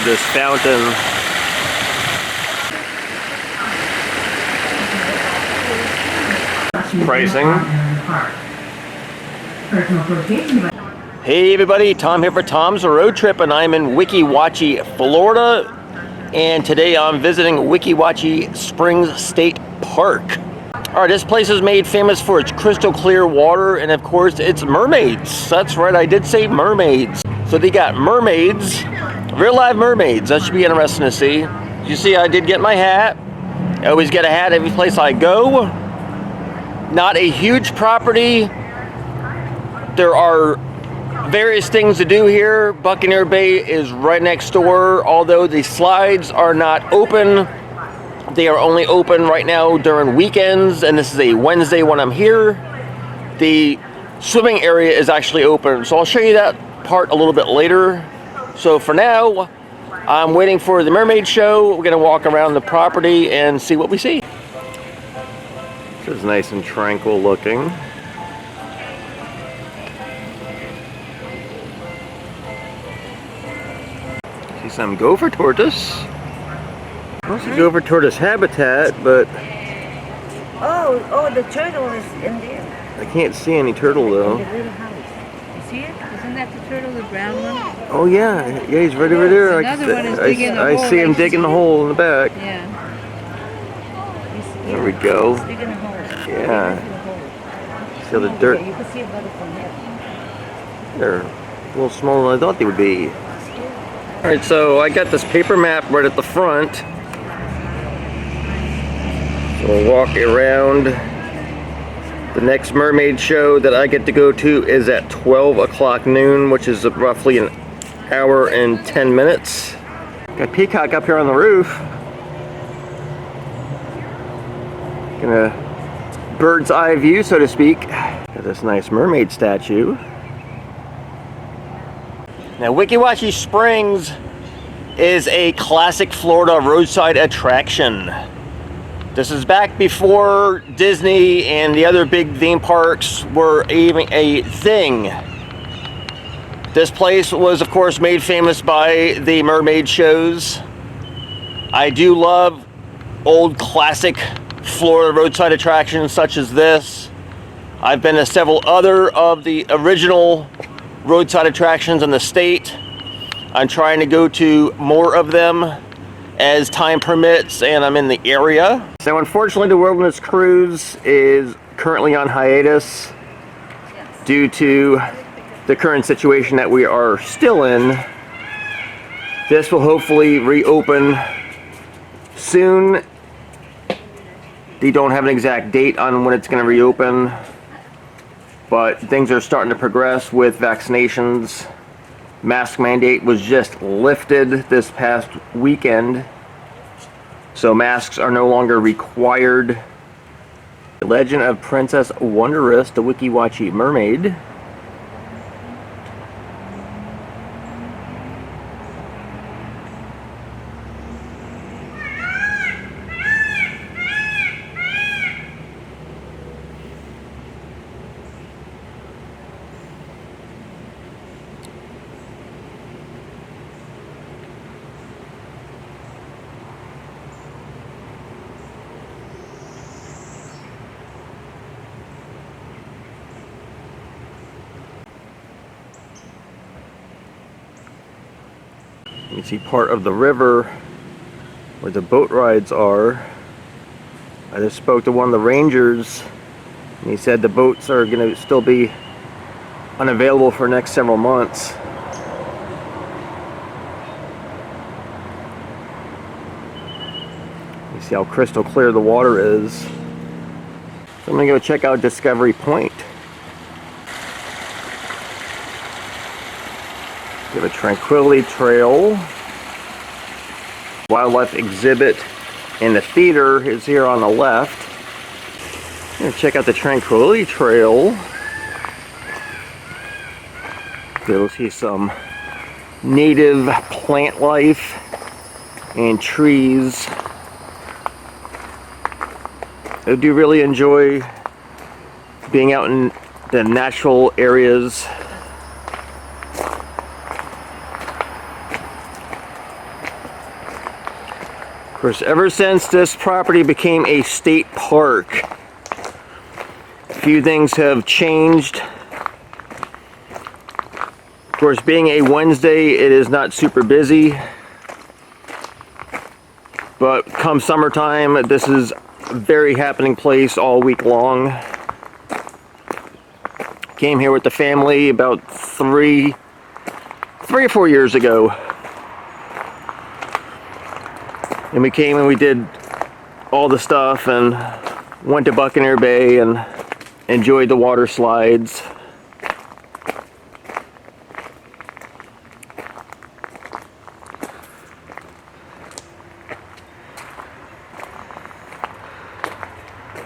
this fountain. Pricing. Hey everybody, Tom here for Tom's Road Trip, and I'm in Weeki Wachee, Florida, and today I'm visiting Weeki Wachee Springs State Park. Alright, this place is made famous for its crystal clear water and of course its mermaids. That's right, I did say mermaids. So they got mermaids, real live mermaids. That should be interesting to see. You see, I did get my hat. I always get a hat every place I go. Not a huge property. There are various things to do here. Buccaneer Bay is right next door, although the slides are not open. They are only open right now during weekends, and this is a Wednesday when I'm here. The swimming area is actually open, so I'll show you that part a little bit later. So for now, I'm waiting for the Mermaid Show. We're gonna walk around the property and see what we see. This is nice and tranquil looking. See some gopher tortoise. Also gopher tortoise habitat, but oh, the turtle is in there. I can't see any turtle though. In the little house. You see it? Isn't that the turtle, the brown one? Oh yeah, he's right over there. Another one is digging the hole. I see him digging the hole in the back. Yeah. There we go. He's digging a hole. Yeah. See the dirt. You can see a butterfly from there. They're a little smaller than I thought they would be. Alright, so I got this paper map right at the front. So we'll walk around. The next Mermaid Show that I get to go to is at 12 o'clock noon, which is roughly an hour and 10 minutes. Got a peacock up here on the roof. Gonna bird's eye view, so to speak. Got this nice mermaid statue. Now, Weeki Wachee Springs is a classic Florida roadside attraction. This is back before Disney and the other big theme parks were even a thing. This place was, of course, made famous by the Mermaid Shows. I do love old classic Florida roadside attractions such as this. I've been to several other of the original roadside attractions in the state. I'm trying to go to more of them as time permits and I'm in the area. So unfortunately the Wilderness Cruise is currently on hiatus due to the current situation that we are still in. This will hopefully reopen soon. They don't have an exact date on when it's going to reopen, but things are starting to progress with vaccinations. Mask mandate was just lifted this past weekend, so masks are no longer required. The Legend of Princess Wondrous, the Weeki Wachee Mermaid. You can see part of the river where the boat rides are. I just spoke to one of the rangers and he said the boats are going to still be unavailable for the next several months. You see how crystal clear the water is. So I'm going to go check out Discovery Point. We have a tranquility trail. Wildlife exhibit and the theater is here on the left. I'm going to check out the tranquility trail. You'll see some native plant life and trees. I do really enjoy being out in the natural areas. Of course, ever since this property became a state park, a few things have changed. Of course, being a Wednesday, it is not super busy. But come summertime, this is a very happening place all week long. Came here with the family about three or 4 years ago. And we came and we did all the stuff and went to Buccaneer Bay and enjoyed the water slides.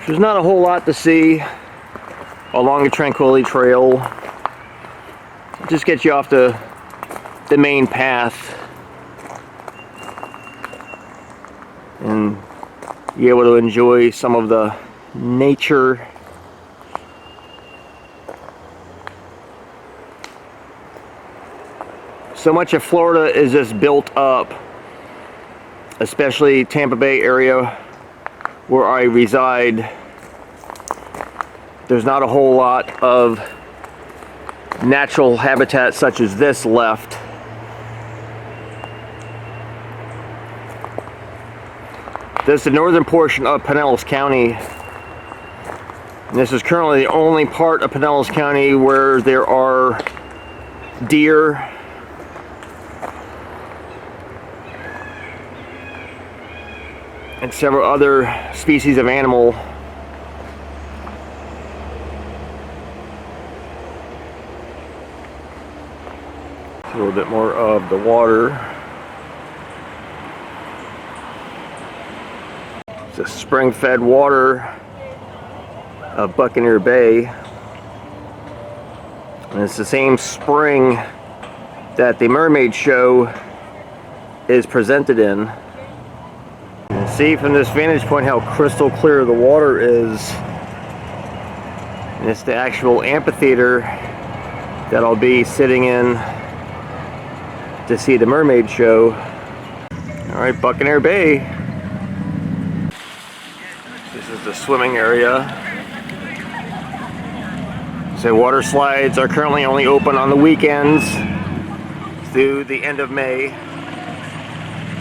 There's not a whole lot to see along the Tranquility Trail. It just gets you off the main path. And be able to enjoy some of the nature. So much of Florida is just built up, especially Tampa Bay area where I reside. There's not a whole lot of natural habitat such as this left. This is the northern portion of Pinellas County. And this is currently the only part of Pinellas County where there are deer and several other species of animal. A little bit more of the water. It's the spring-fed water of Buccaneer Bay. And it's the same spring that the Mermaid Show is presented in. You can see from this vantage point how crystal clear the water is. And it's the actual amphitheater that I'll be sitting in to see the Mermaid Show. Alright, Buccaneer Bay. This is the swimming area. So water slides are currently only open on the weekends through the end of May.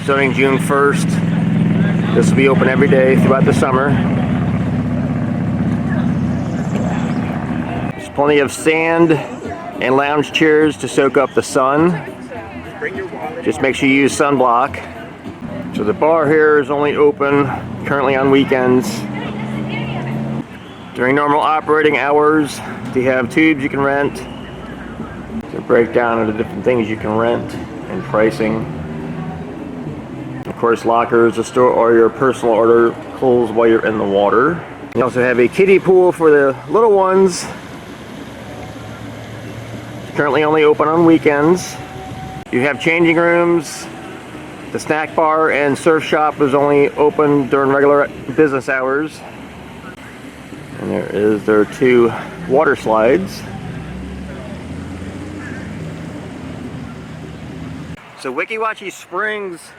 Starting June 1st, this will be open every day throughout the summer. There's plenty of sand and lounge chairs to soak up the sun. Just make sure you use sunblock. So the bar here is only open currently on weekends. During normal operating hours, they have tubes you can rent. To break down into different things you can rent and pricing. Of course, lockers to store all your personal articles while you're in the water. You also have a kiddie pool for the little ones. It's currently only open on weekends. You have changing rooms. The snack bar and surf shop is only open during regular business hours. And there are two water slides. So Weeki Wachee Springs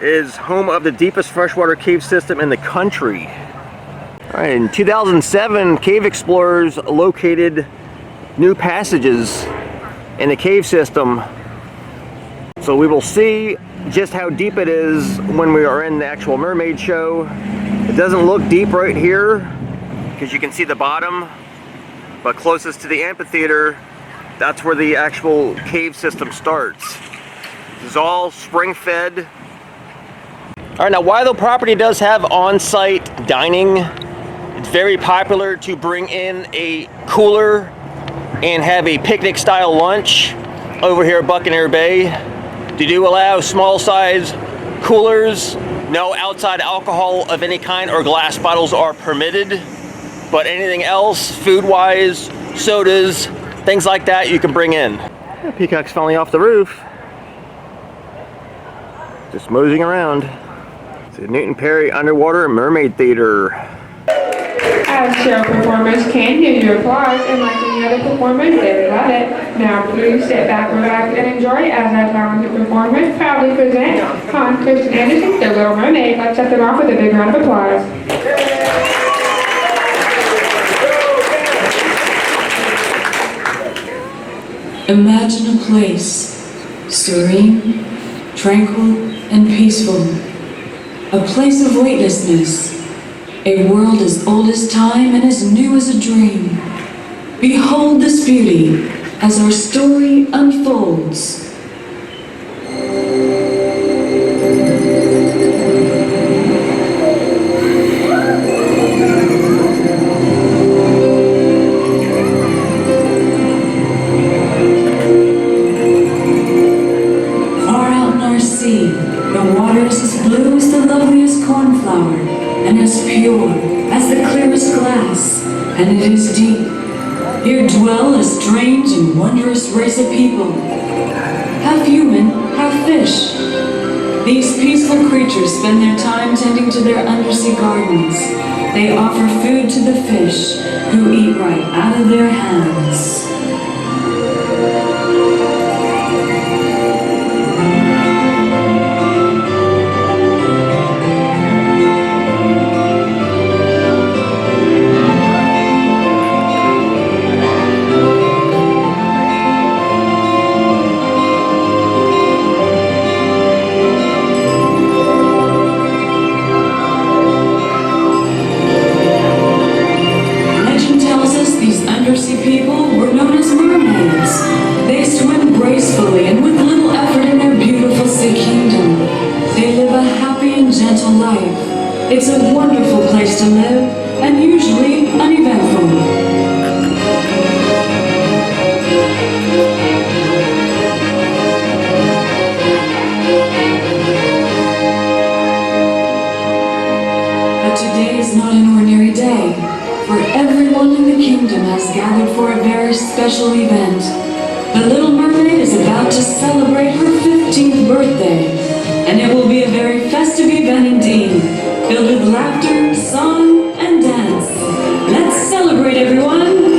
is home of the deepest freshwater cave system in the country. All right, in 2007, cave explorers located new passages in the cave system. So we will see just how deep it is when we are in the actual Mermaid Show. It doesn't look deep right here because you can see the bottom, but closest to the amphitheater, that's where the actual cave system starts. This is all spring-fed. All right, now while the property does have on-site dining, it's very popular to bring in a cooler and have a picnic-style lunch over here at Buccaneer Bay. They do allow small size coolers. No outside alcohol of any kind or glass bottles are permitted. But anything else, food-wise, sodas, things like that, you can bring in. The peacock's finally off the roof. Just moseying around. It's the Newton Perry Underwater Mermaid Theater. As show performers can hear your applause, and like any other performers, they love it. Now please sit back, relax, and enjoy as our talented performers proudly present Hans, Chris, and Andersen, the Little Mermaid. Let's set them off with a big round of applause. Imagine a place, serene, tranquil, and peaceful. A place of weightlessness. A world as old as time and as new as a dream. Behold this beauty as our story unfolds. The water is as blue as the loveliest cornflower, and as pure as the clearest glass, and it is deep. Here dwell a strange and wondrous race of people, half human, half fish. These peaceful creatures spend their time tending to their undersea gardens. They offer food to the fish, who eat right out of their hands. Undersea people were known as mermaids. They swim gracefully and with little effort in their beautiful sea kingdom. They live a happy and gentle life. It's a wonderful place to live, and usually uneventful. But today is not an ordinary day, for everyone in the kingdom has gathered for a very special event. The Little Mermaid is about to celebrate her 15th birthday, and it will be a very festive event indeed, filled with laughter, song, and dance. Let's celebrate, everyone!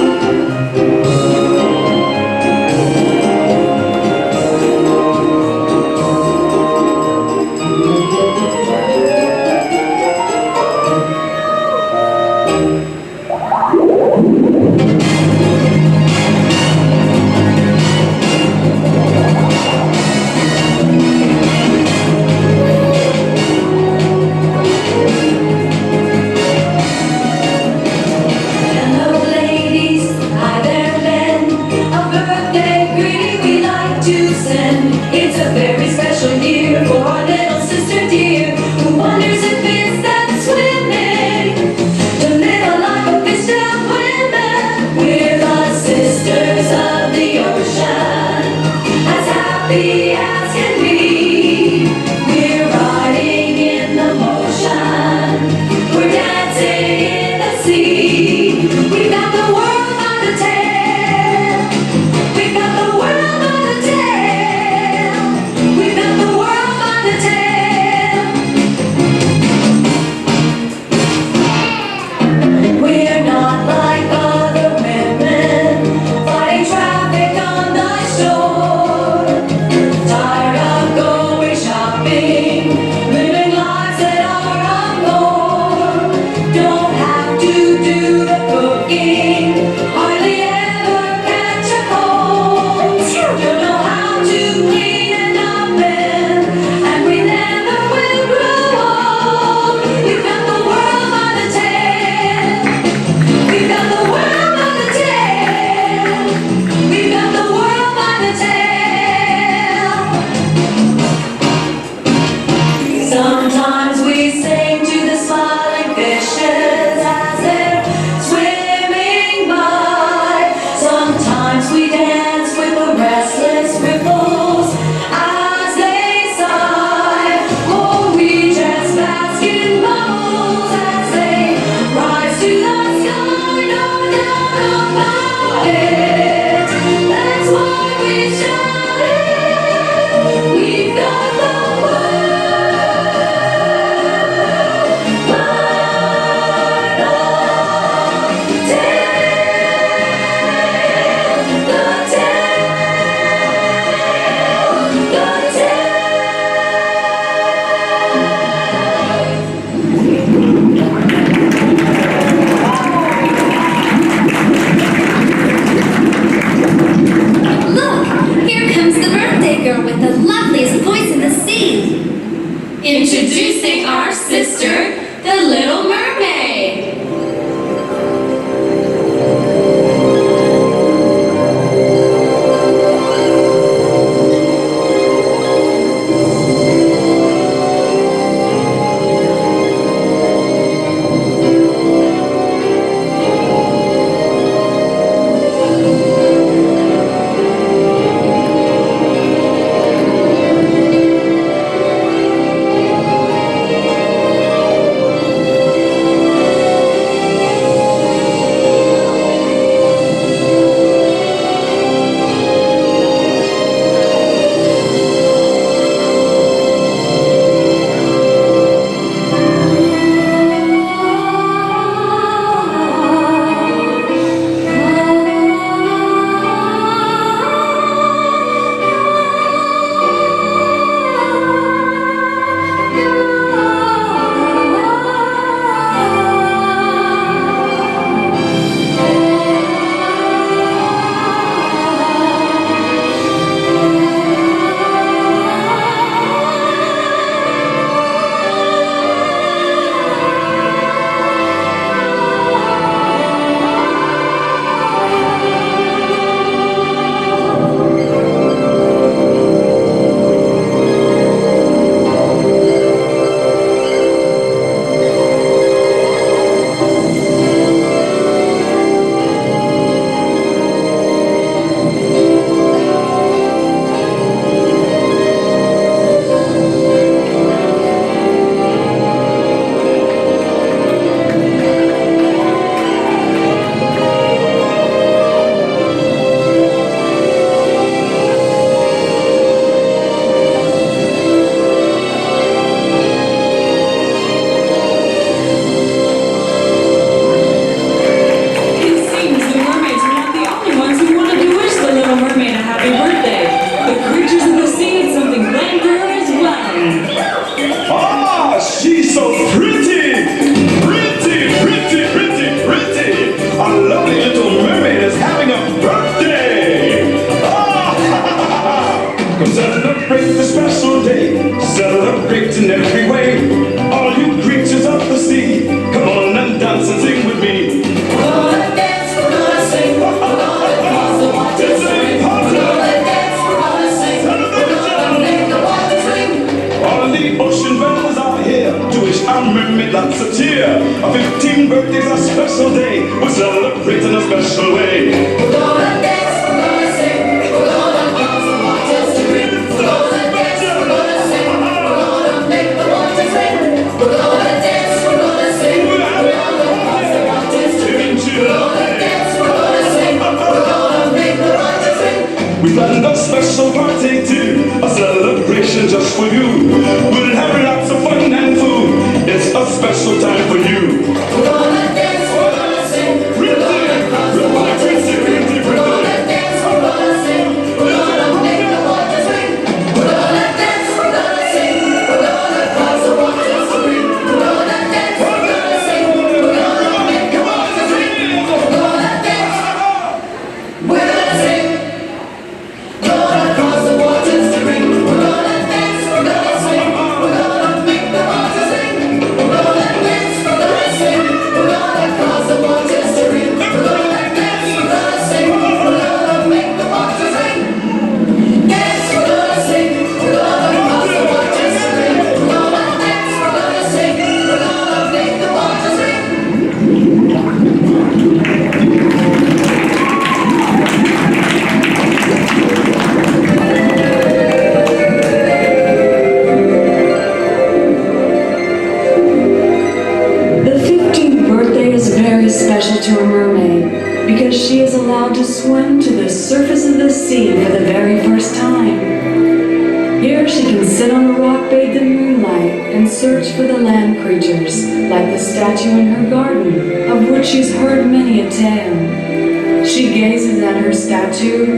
Introducing our sister, the Little Mermaid.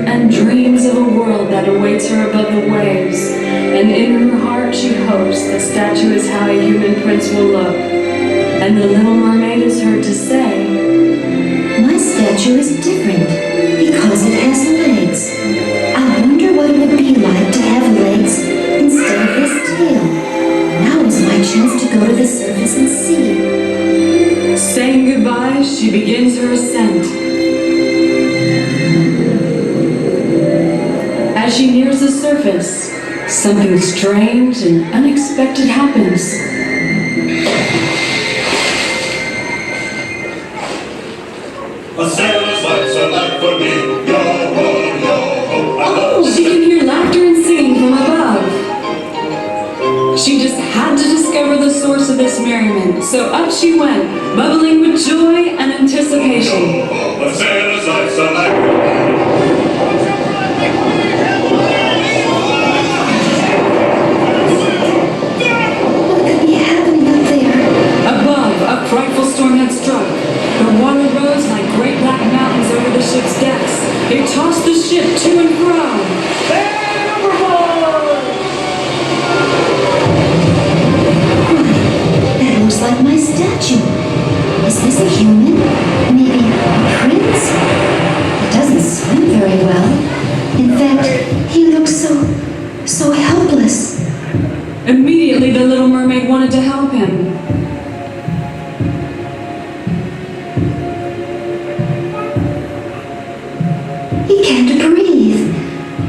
And dreams of a world that awaits her above the waves. And in her heart she hopes the statue is how a human prince will look. And the Little Mermaid is heard to say, "My statue is different because it has legs. I wonder what it would be like to have legs instead of this tail. Now chance to go to the surface and see. Saying goodbye, she begins her ascent. As she nears the surface, something strange and unexpected happens. A sailor's life's a life for me. Yo ho, yo ho. Oh, she can hear laughter and singing from above. She just had to discover the source of this merriment, so up she went, bubbling with joy and anticipation. A sailor's life's a life for me. What could be happening up there? Above, a frightful storm had struck. The water rose like great black mountains over the ship's decks. They tossed the ship to and fro. That looks like my statue. Is this a human? Maybe a prince? He doesn't swim very well. In fact, he looks so helpless. Immediately, the Little Mermaid wanted to help him. He can't breathe.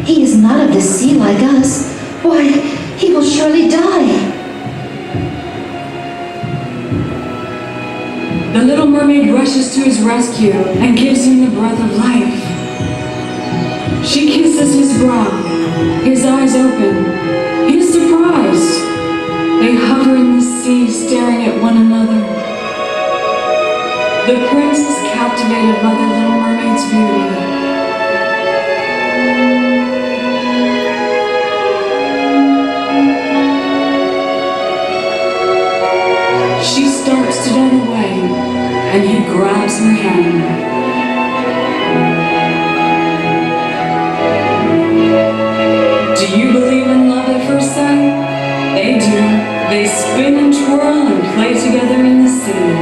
He is not of the sea like us. Why, he will surely die. The Little Mermaid rushes to his rescue and gives him the breath of life. She kisses his brow. His eyes open. He is surprised. They hover in the sea, staring at one another. The prince is captivated by the Little Mermaid's beauty. She starts to run away, and he grabs her hand. Do you believe in love at first sight? They do. They spin and twirl and play together in the sea.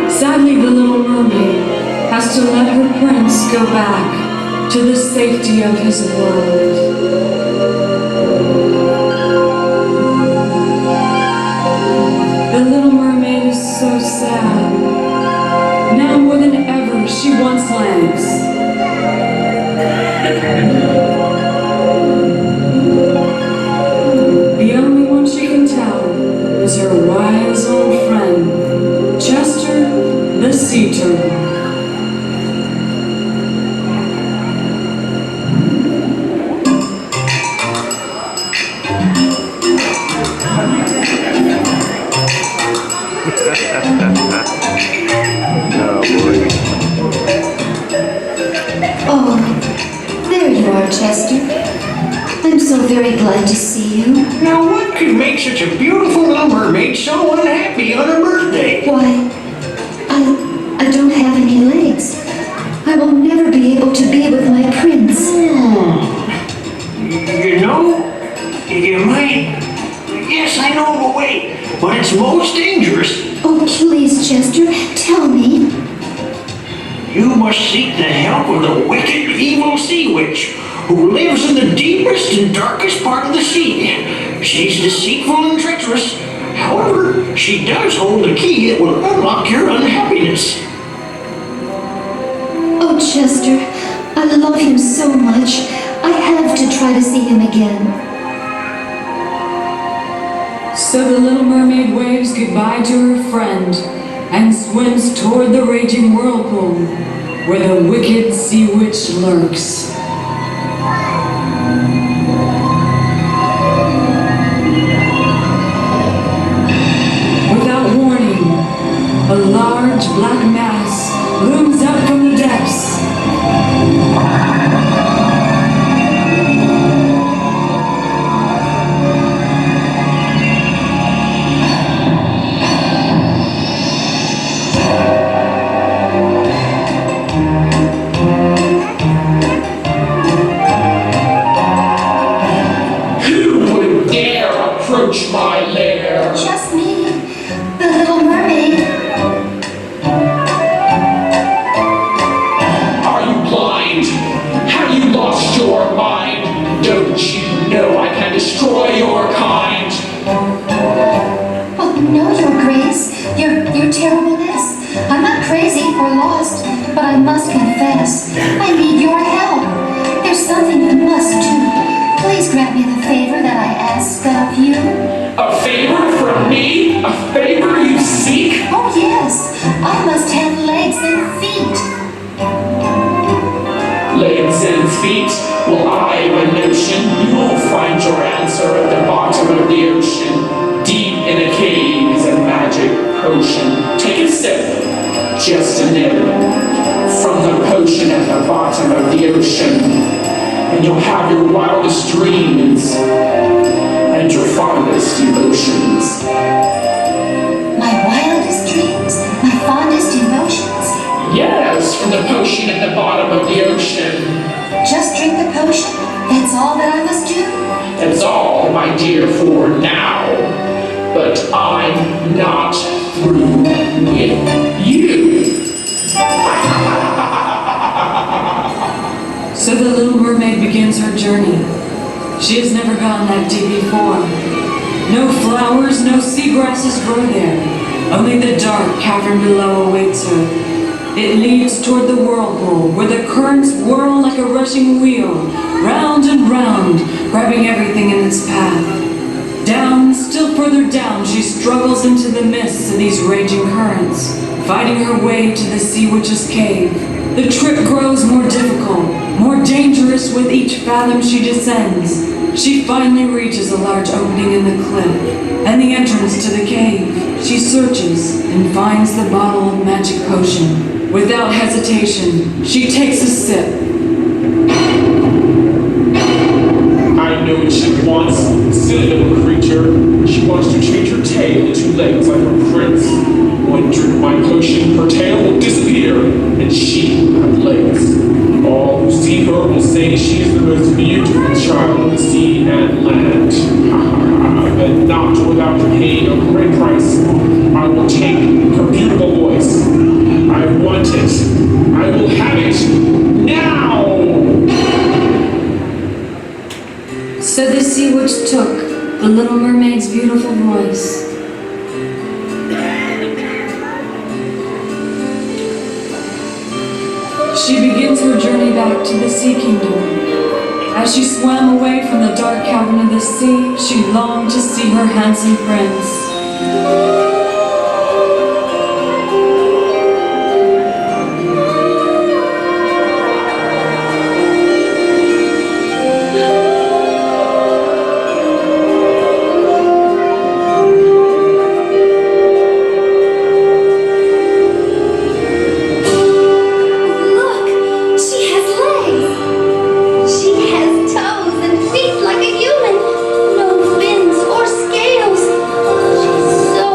Sadly, the Little Mermaid has to let her prince go back to the safety of his world. The Little Mermaid is so sad. Now more than ever, she wants lands. The only one she can tell is her wise old friend, Chester the sea turtle. Oh, there you are, Chester. I'm so very glad to see you. Now what could make such a beautiful little mermaid so unhappy on her birthday? Why, I don't have any legs. I will never be able to be with my prince. You know, you might... Yes, I know of a way, but it's most dangerous. Oh, please, Chester, tell me. You must seek the help of the wicked, evil sea witch, who lives in the deepest and darkest part of the sea. She's deceitful and treacherous. However, she does hold the key that will unlock your unhappiness. Oh, Chester, I love him so much. I have to try to see him again. So the Little Mermaid waves goodbye to her friend and swims toward the raging whirlpool where the wicked sea witch lurks. Without warning, a large black mass looms up from the depths. think we're lost, but I must confess, I need your help. There's something you must do. Please grant me the favor that I ask of you. A favor from me? A favor you seek? Oh yes, I must have legs and feet. Legs and feet? Well, I have a notion you'll find your answer at the bottom of the ocean. Deep in a cave is a magic potion. Take a sip, just a nib, from the potion at the bottom of the ocean, and you'll have your wildest dreams and your fondest emotions. My wildest dreams, my fondest emotions. Yes, from the potion at the bottom of the ocean. Just drink the potion? That's all that I must do? That's all, my dear, for now. But I'm not through with you. So the Little Mermaid begins her journey. She has never gone that deep before. No flowers, no seagrasses grow there. Only the dark cavern below awaits her. It leads toward the whirlpool, where the currents whirl like a rushing wheel, round and round, grabbing everything in its path. Down, still further down, she struggles into the mists of these raging currents, fighting her way to the Sea Witch's cave. The trip grows more difficult, more dangerous with each fathom she descends. She finally reaches a large opening in the cliff, and the entrance to the cave. She searches and finds the bottle of magic potion. Without hesitation, she takes a sip. I know what she wants. Silly little creature. She wants to change her tail into legs like a prince. When drink my potion, her tail will disappear, and she will have legs. All who see her will say she is the most beautiful child of the sea and land. But not without paying a great price. I will take her beautiful voice. I want it. I will have it now! So the Sea Witch took the Little Mermaid's beautiful voice. She begins her journey back to the Sea Kingdom. As she swam away from the dark cavern of the sea, she longed to see her handsome prince. Like a human, no fins or scales. She's so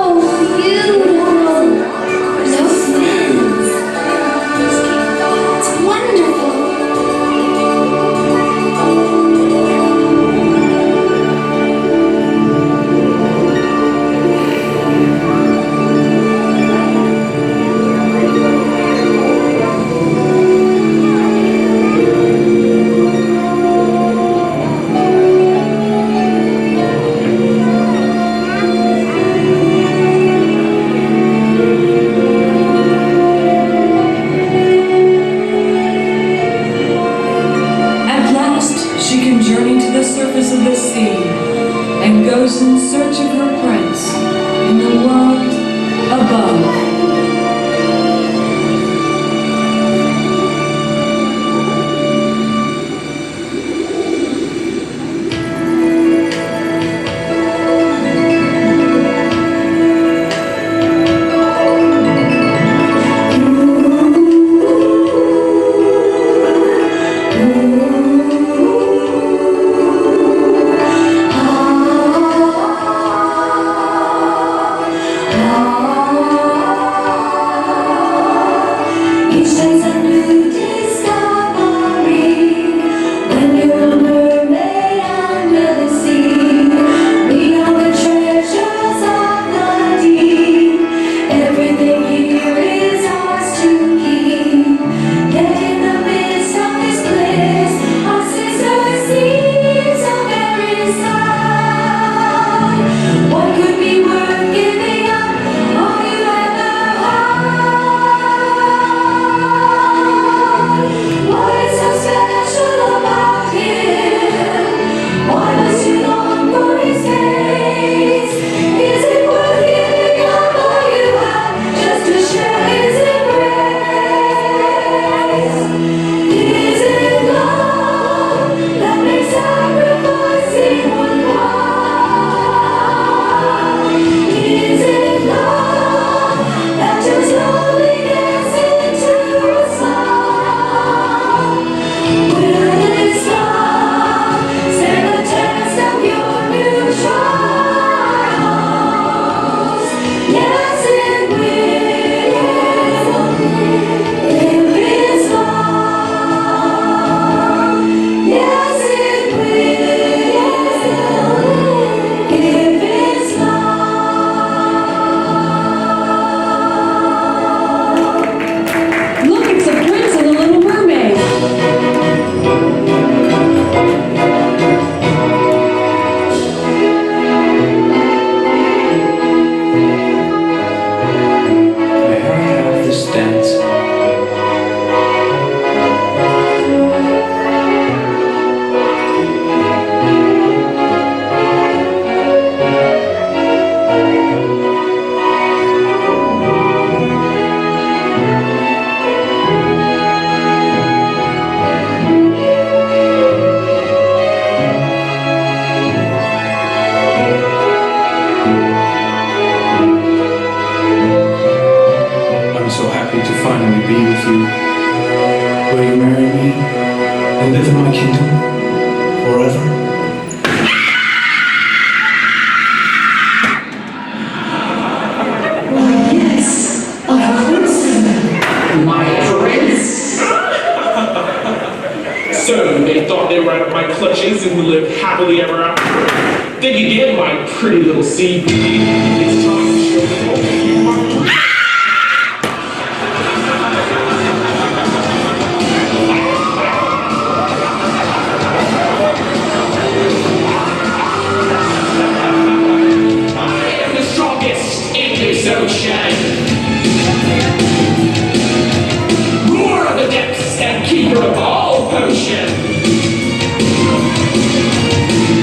and live in my kingdom forever. Yes, of course. My prince. So they thought they were out of my clutches and would live happily ever after. Think again, my pretty little sea beauty. It's time to show them all you are. Ocean. Roar of the depths and keeper of all potion.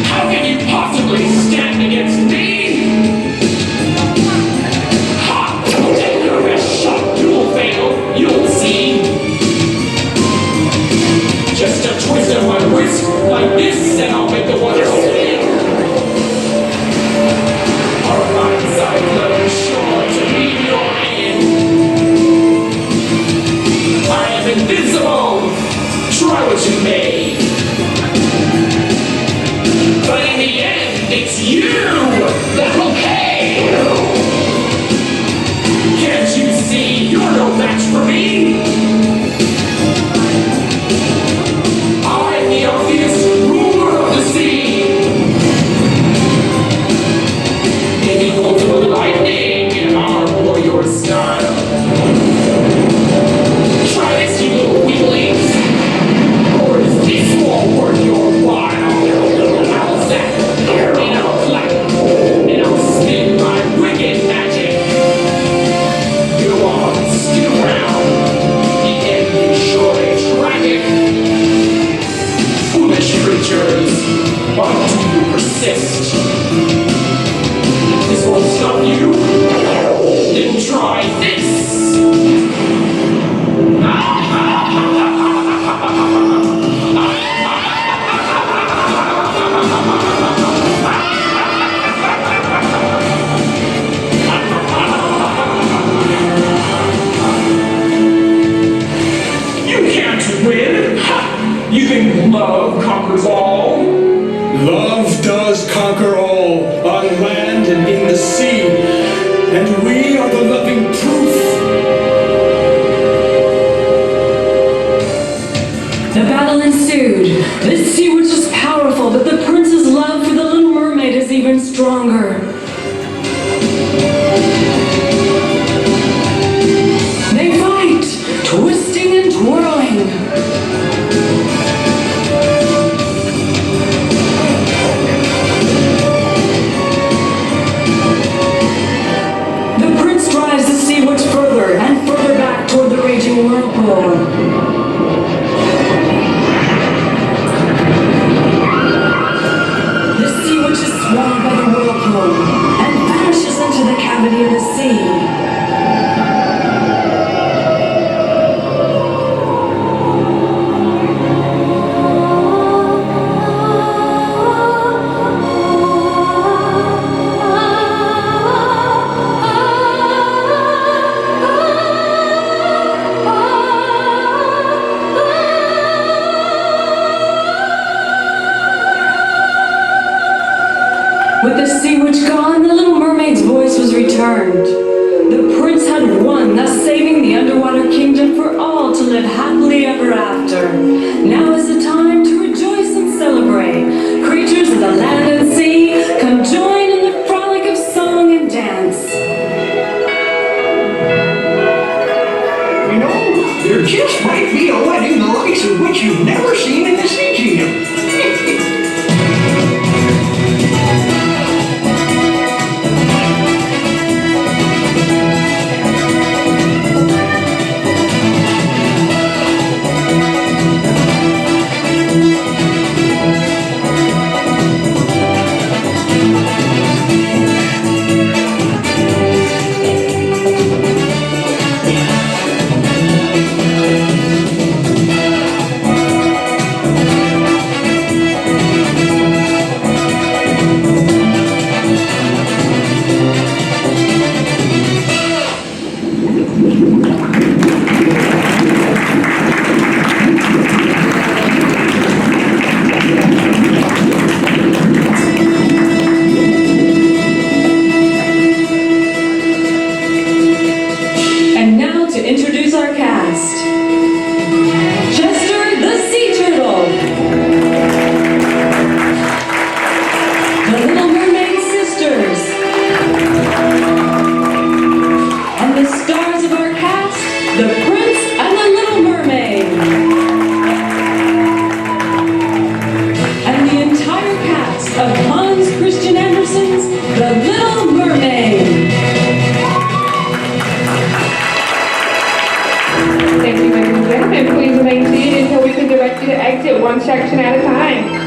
How can you possibly stand against me? Ha! Take your best shot, you'll fail, you'll see. Just a twist of my wrist like this and I'll make the water spin. Our minds are close, sure to leave your hand. I am invincible, try what you may. But in the end, it's you that will pay. Can't you see you're no match for me? I'm the obvious ruler of the sea. Maybe ultimate lightning in our warrior style. Try this, you little weaklings. Or is this more worth your while? How's that? And I'll clap, and I'll spin my wicked magic. Go on, stick around. The end is surely tragic. Foolish creatures, why do you persist? This won't stop you. Then try this. You can't win. You think love conquers all? Love does conquer all, on land and in the sea, and we are the loving proof. The battle ensued. The sea was just powerful, but the prince's love for the Little Mermaid is even stronger. They fight, twisting and twirling. The prince drives the sea witch further and further back toward the raging whirlpool. The sea witch is swallowed by the whirlpool and vanishes into the cavity of the sea. With the sea witch gone, the Little Mermaid's voice was returned. The prince had won, thus saving the underwater kingdom for all to live happily ever after. Now is the time to rejoice and celebrate. Creatures of the land and sea, come join in the frolic of song and dance. You know, there just might be a wedding the likes of which you've never seen in the Sea Kingdom. our cast. Jester the Sea Turtle. The Little Mermaid Sisters. And the stars of our cast, the Prince and the Little Mermaid. And the entire cast of Hans Christian Andersen's The Little Mermaid. Thank you, ladies and gentlemen. Please remain seated until we can direct you to exit one section at a time.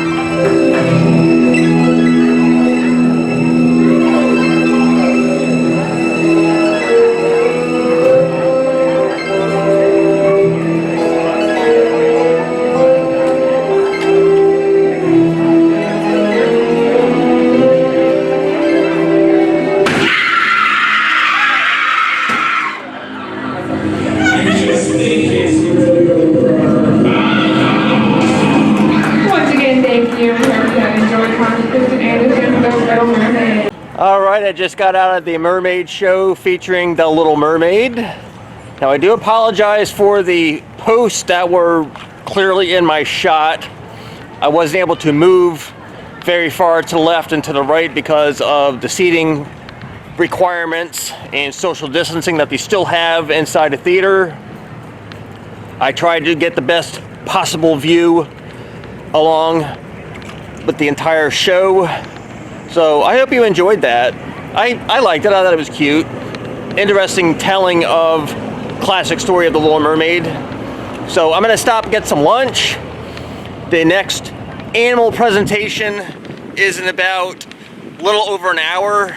Once again, thank you. We hope you have enjoyed Hans Christian Andersen's The Little Mermaid. Alright, I just got out of the Mermaid Show featuring the Little Mermaid. Now I do apologize for the posts that were clearly in my shot. I wasn't able to move very far to the left and to the right because of the seating requirements and social distancing that they still have inside the theater. I tried to get the best possible view along with the entire show. So I hope you enjoyed that. I liked it. I thought it was cute. Interesting telling of classic story of the Little Mermaid. So I'm gonna stop and get some lunch. The next animal presentation is in about a little over an hour.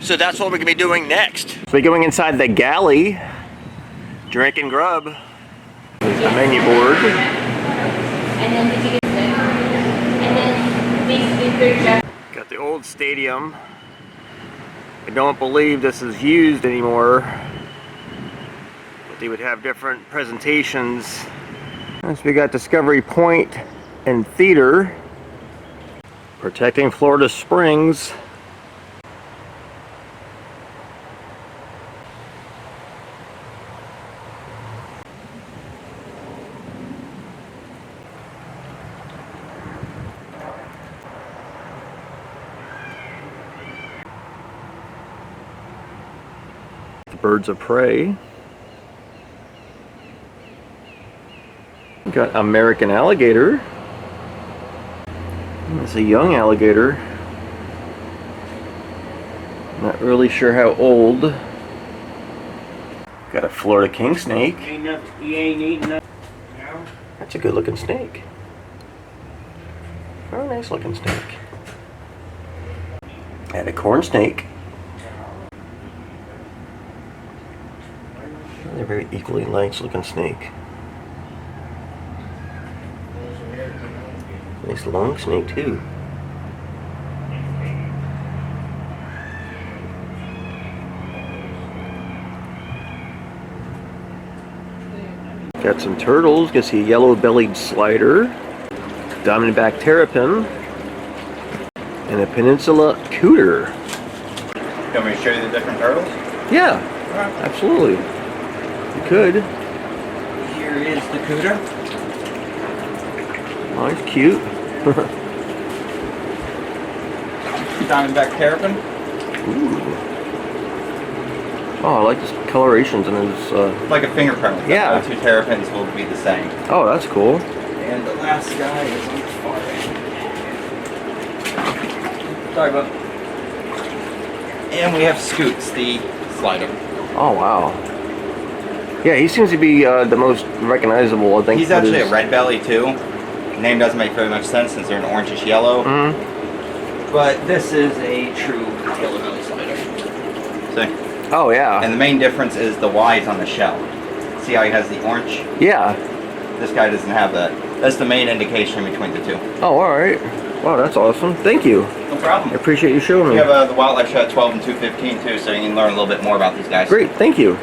So that's what we're gonna be doing next. So we're going inside the galley, drinking grub. There's the menu board. And then did you get sick? And then basically third Jeff. Got the old stadium. I don't believe this is used anymore. But they would have different presentations. So we got Discovery Point and Theater. Protecting Florida Springs. Birds of Prey. Got American alligator. It's a young alligator. Not really sure how old. Got a Florida king snake. You ain't eating nothing. That's a good looking snake. Very nice looking snake. And a corn snake. They're very equally nice looking snake. Nice long snake too. Got some turtles. Got see a yellow-bellied slider, diamondback terrapin, and a peninsula cooter. You want me to show you the different turtles? Yeah, absolutely. You could. Here is the cooter. Oh, he's cute. Diamondback terrapin. Ooh. Oh, I like his colorations and his. Like a fingerprint. Yeah. The two terrapins will be the same. Oh, that's cool. And the last guy is on the far end. Sorry, bud. And we have Scoots, the slider. Oh, wow. Yeah, he seems to be the most recognizable, I think. He's actually a red belly too. The name doesn't make very much sense since they're an orangish yellow. Mm-hmm. But this is a true yellow belly slider. See? Oh, yeah. And the main difference is the Y's on the shell. See how he has the orange? Yeah. This guy doesn't have that. That's the main indication between the two. Oh, alright. Wow, that's awesome. Thank you. No problem. I appreciate you showing me. We have the wildlife show at 12 and 2:15 too, so you can learn a little bit more about these guys. Great, thank you.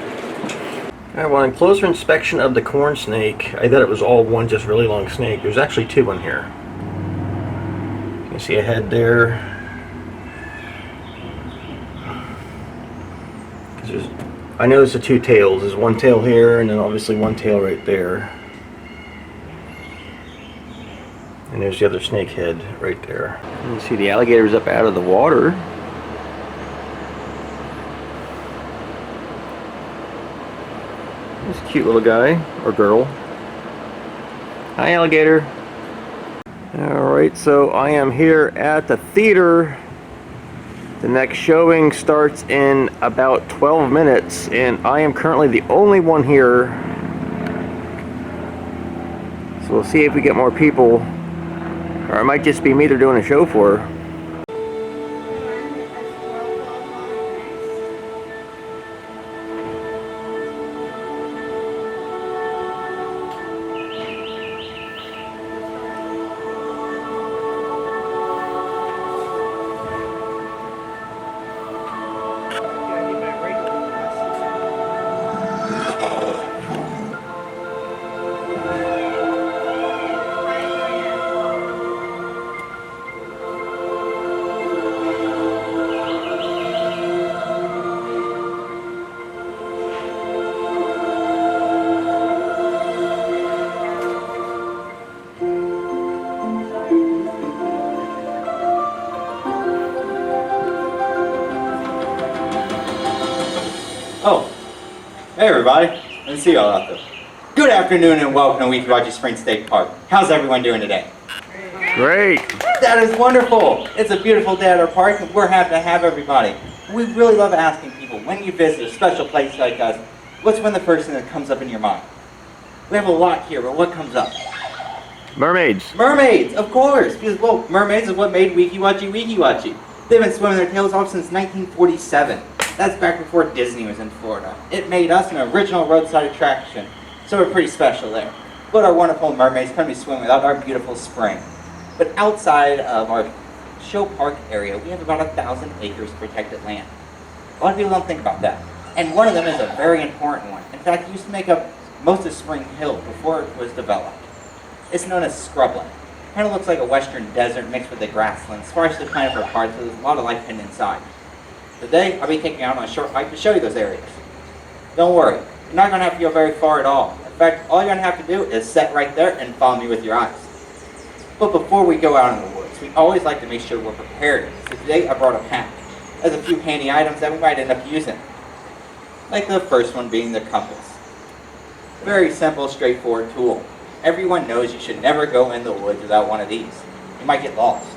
Alright, well, in closer inspection of the corn snake, I thought it was all one just really long snake. There's actually two in here. You can see a head there. I noticed the two tails. There's one tail here and then obviously one tail right there. And there's the other snake head right there. You can see the alligators up out of the water. This cute little guy or girl. Hi, alligator. Alright, so I am here at the theater. The next showing starts in about 12 minutes, and I am currently the only one here. So we'll see if we get more people, or it might just be me they're doing a show for. Oh, hey everybody. Let's see y'all out there. Good afternoon and welcome to Weeki Wachee Spring State Park. How's everyone doing today? Great. That is wonderful. It's a beautiful day at our park and we're happy to have everybody. We really love asking people, when you visit a special place like us, what's one of the first thing that comes up in your mind? We have a lot here, but what comes up? Mermaids. Mermaids, of course. Because, well, mermaids is what made Weeki Wachee. They've been swimming their tails off since 1947. That's back before Disney was in Florida. It made us an original roadside attraction, so we're pretty special there. But our wonderful mermaids couldn't be swimming without our beautiful spring. But outside of our show park area, we have about 1,000 acres of protected land. A lot of people don't think about that. And one of them is a very important one. In fact, it used to make up most of Spring Hill before it was developed. It's known as scrubland. Kind of looks like a western desert mixed with the grassland. Sparsely planted for parts, so there's a lot of life hidden inside. Today, I'll be taking you out on a short hike to show you those areas. Don't worry, you're not going to have to go very far at all. In fact, all you're going to have to do is sit right there and follow me with your eyes. But before we go out in the woods, we always like to make sure we're prepared. So today, I brought a pack. There's a few handy items that we might end up using. Like the first one being the compass. Very simple, straightforward tool. Everyone knows you should never go in the woods without one of these. You might get lost.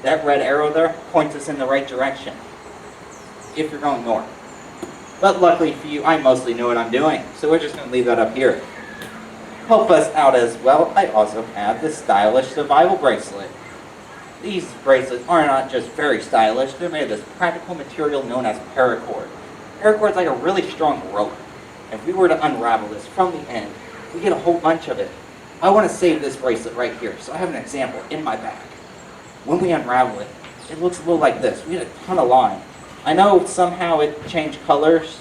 That red arrow there points us in the right direction, if you're going north. But luckily for you, I mostly know what I'm doing, so we're just going to leave that up here. Help us out as well, I also have this stylish survival bracelet. These bracelets are not just very stylish, they're made of this practical material known as paracord. Paracord is like a really strong rope. If we were to unravel this from the end, we get a whole bunch of it. I want to save this bracelet right here, so I have an example in my bag. When we unravel it, it looks a little like this. We had a ton of line. I know somehow it changed colors.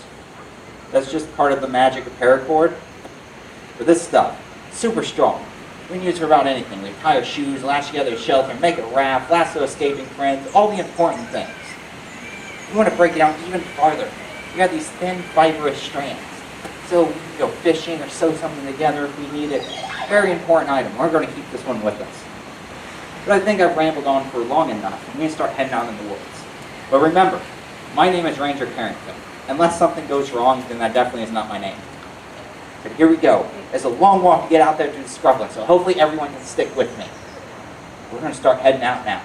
That's just part of the magic of paracord. But this stuff, super strong. We can use it for about anything. We tie our shoes, lash together a shelter, make a raft, lasso escaping friends, all the important things. We want to break it down even farther. We have these thin, fibrous strands. So we can go fishing or sew something together if we need it. Very important item. We're going to keep this one with us. But I think I've rambled on for long enough. I'm going to start heading out in the woods. But remember, my name is Ranger Carrington. Unless something goes wrong, then that definitely is not my name. But here we go. It's a long walk to get out there to the scrubland, so hopefully everyone can stick with me. We're going to start heading out now.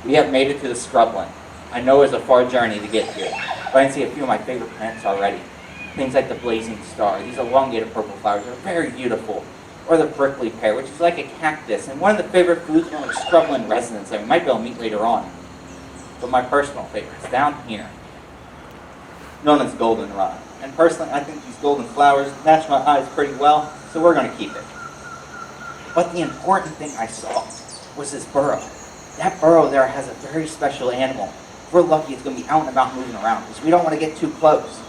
We have made it to the scrubland. I know it's a far journey to get here, but I can see a few of my favorite plants already. Things like the blazing star. These elongated purple flowers are very beautiful. Or the prickly pear, which is like a cactus, and one of the favorite foods from scrubland residents that we might be able to meet later on. But my personal favorites down here, known as goldenrod. And personally, I think these golden flowers match my eyes pretty well, so we're going to keep it. But the important thing I saw was this burrow. That burrow there has a very special animal. If we're lucky, it's going to be out and about moving around, because we don't want to get too close.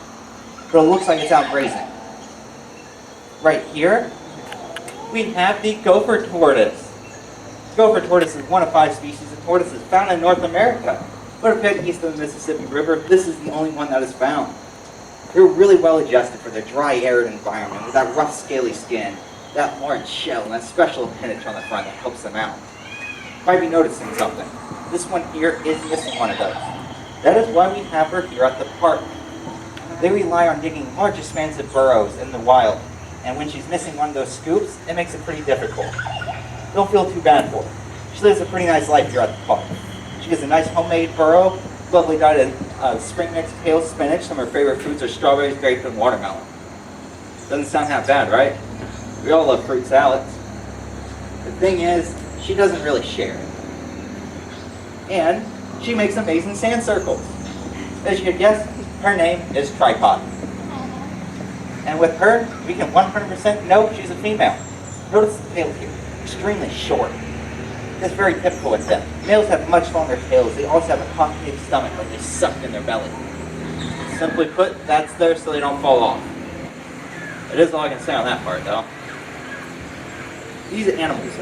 But it looks like it's out grazing. Right here, we have the gopher tortoise. Gopher tortoise is one of 5 species of tortoises found in North America. But if head east of the Mississippi River, this is the only one that is found. They're really well adjusted for their dry, arid environment with that rough, scaly skin, that large shell, and that special appendage on the front that helps them out. You might be noticing something. This one here is missing one of those. That is why we have her here at the park. They rely on digging large, expansive burrows in the wild, and when she's missing one of those scoops, it makes it pretty difficult. Don't feel too bad for her. She lives a pretty nice life here at the park. She gets a nice homemade burrow, lovely dyed spring mix, kale, spinach. Some of her favorite fruits are strawberries, grapes, and watermelon. Doesn't sound half bad, right? We all love fruit salads. The thing is, she doesn't really share. And she makes amazing sand circles. As you could guess, her name is Tripod. And with her, we can 100% know she's a female. Notice the tail here, extremely short. That's very typical with them. Males have much longer tails. They also have a concave stomach, like they sucked in their belly. Simply put, that's there so they don't fall off. That is all I can say on that part, though. These animals,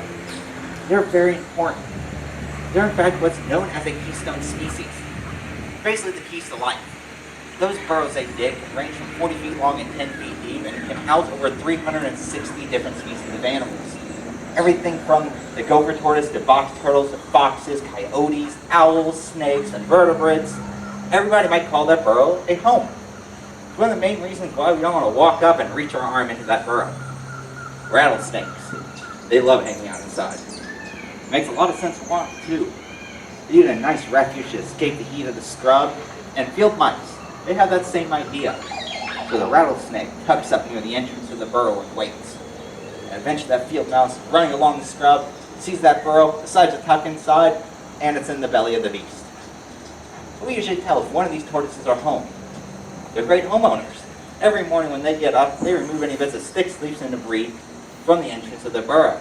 they're very important. They're in fact what's known as a keystone species. Basically the keys to life. Those burrows they dig can range from 40 feet long and 10 feet deep and can house over 360 different species of animals. Everything from the gopher tortoise to box turtles to foxes, coyotes, owls, snakes, and vertebrates. Everybody might call that burrow a home. It's one of the main reasons why we don't want to walk up and reach our arm into that burrow. Rattlesnakes. They love hanging out inside. Makes a lot of sense why, too. They need a nice refuge to escape the heat of the scrub. And field mice, they have that same idea. So the rattlesnake tucks up near the entrance of the burrow and waits. And eventually that field mouse, running along the scrub, sees that burrow, decides to tuck inside, and it's in the belly of the beast. So we usually tell if one of these tortoises are home. They're great homeowners. Every morning when they get up, they remove any bits of sticks, leaves, and debris from the entrance of their burrow.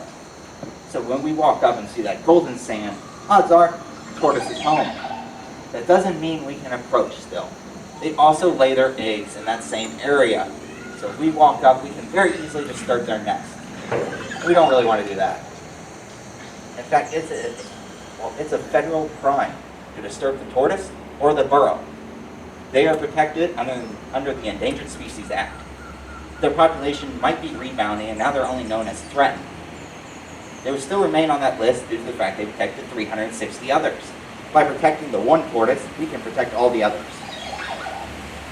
So when we walk up and see that golden sand, odds are the tortoise is home. That doesn't mean we can approach still. They also lay their eggs in that same area. So if we walk up, we can very easily disturb their nest. We don't really want to do that. In fact, it's a federal crime to disturb the tortoise or the burrow. They are protected under the Endangered Species Act. Their population might be rebounding, and now they're only known as threatened. They would still remain on that list due to the fact they protected 360 others. By protecting the one tortoise, we can protect all the others.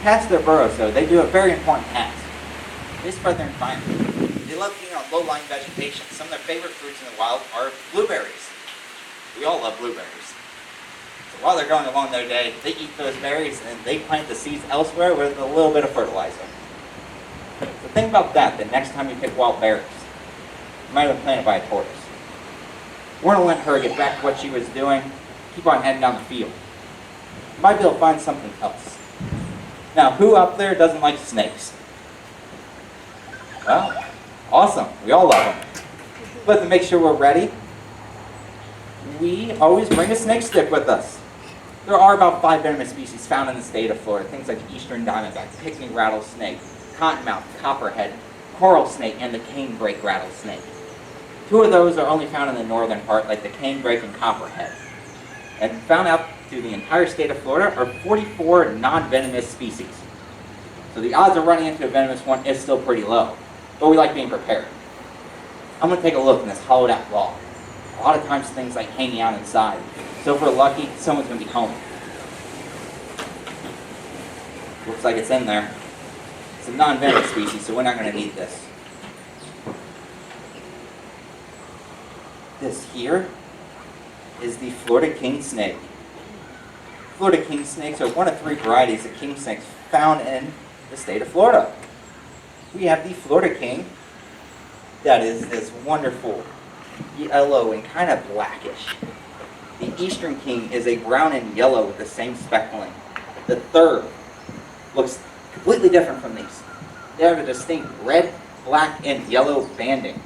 Past their burrows, though, they do a very important task. They spread their environment. They love feeding on low-lying vegetation. Some of their favorite fruits in the wild are blueberries. We all love blueberries. So while they're going along their day, they eat those berries and they plant the seeds elsewhere with a little bit of fertilizer. So think about that the next time you pick wild berries. You might have been planted by a tortoise. We're going to let her get back to what she was doing, keep on heading down the field. You might be able to find something else. Now, who up there doesn't like snakes? Well, awesome. We all love them. But to make sure we're ready, we always bring a snake stick with us. There are about 5 venomous species found in the state of Florida. Things like the eastern diamondback, pygmy rattlesnake, cottonmouth, copperhead, coral snake, and the canebrake rattlesnake. 2 of those are only found in the northern part, like the canebrake and copperhead. And found out through the entire state of Florida are 44 non-venomous species. So the odds of running into a venomous one is still pretty low. But we like being prepared. I'm going to take a look in this hollowed out log. A lot of times things like hanging out inside. So if we're lucky, someone's going to be home. Looks like it's in there. It's a non-venomous species, so we're not going to need this. This here is the Florida king snake. Florida king snakes are one of 3 varieties of king snakes found in the state of Florida. We have the Florida king, that is this wonderful yellow and kind of blackish. The eastern king is a brown and yellow with the same speckling. The third looks completely different from these. They have a distinct red, black, and yellow banding.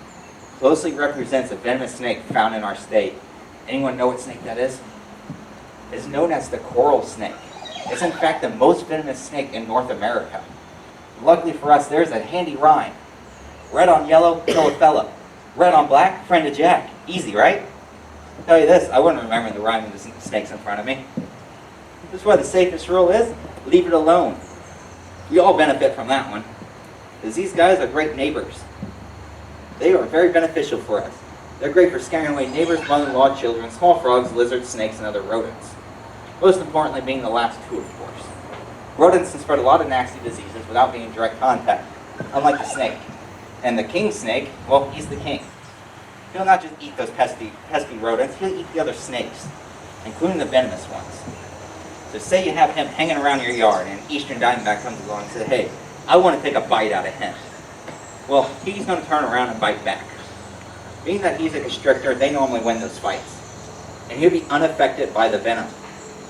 Closely represents a venomous snake found in our state. Anyone know what snake that is? It's known as the coral snake. It's in fact the most venomous snake in North America. Luckily for us, there's a handy rhyme. Red on yellow, kill a fella. Red on black, friend of Jack. Easy, right? I'll tell you this, I wouldn't remember the rhyme with the snakes in front of me. That's why the safest rule is, leave it alone. We all benefit from that one, because these guys are great neighbors. They are very beneficial for us. They're great for scaring away neighbors, mother-in-law, children, small frogs, lizards, snakes, and other rodents. Most importantly being the last two, of course. Rodents can spread a lot of nasty diseases without being in direct contact, unlike the snake. And the king snake, well, he's the king. He'll not just eat those pesky rodents, he'll eat the other snakes, including the venomous ones. So say you have him hanging around your yard and an eastern diamondback comes along and says, hey, I want to take a bite out of him. Well, he's going to turn around and bite back. Being that he's a constrictor, they normally win those fights. And he'll be unaffected by the venom.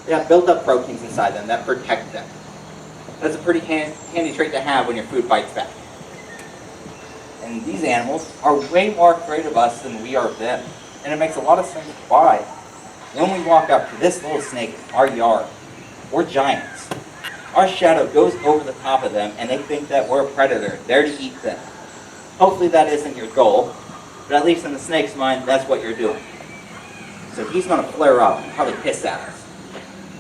They have built up proteins inside them that protect them. That's a pretty handy trait to have when your food bites back. And these animals are way more afraid of us than we are of them. And it makes a lot of sense why. When we walk up to this little snake in our yard, we're giants. Our shadow goes over the top of them and they think that we're a predator, there to eat them. Hopefully that isn't your goal, but at least in the snake's mind, that's what you're doing. So he's going to flare up and probably piss at us.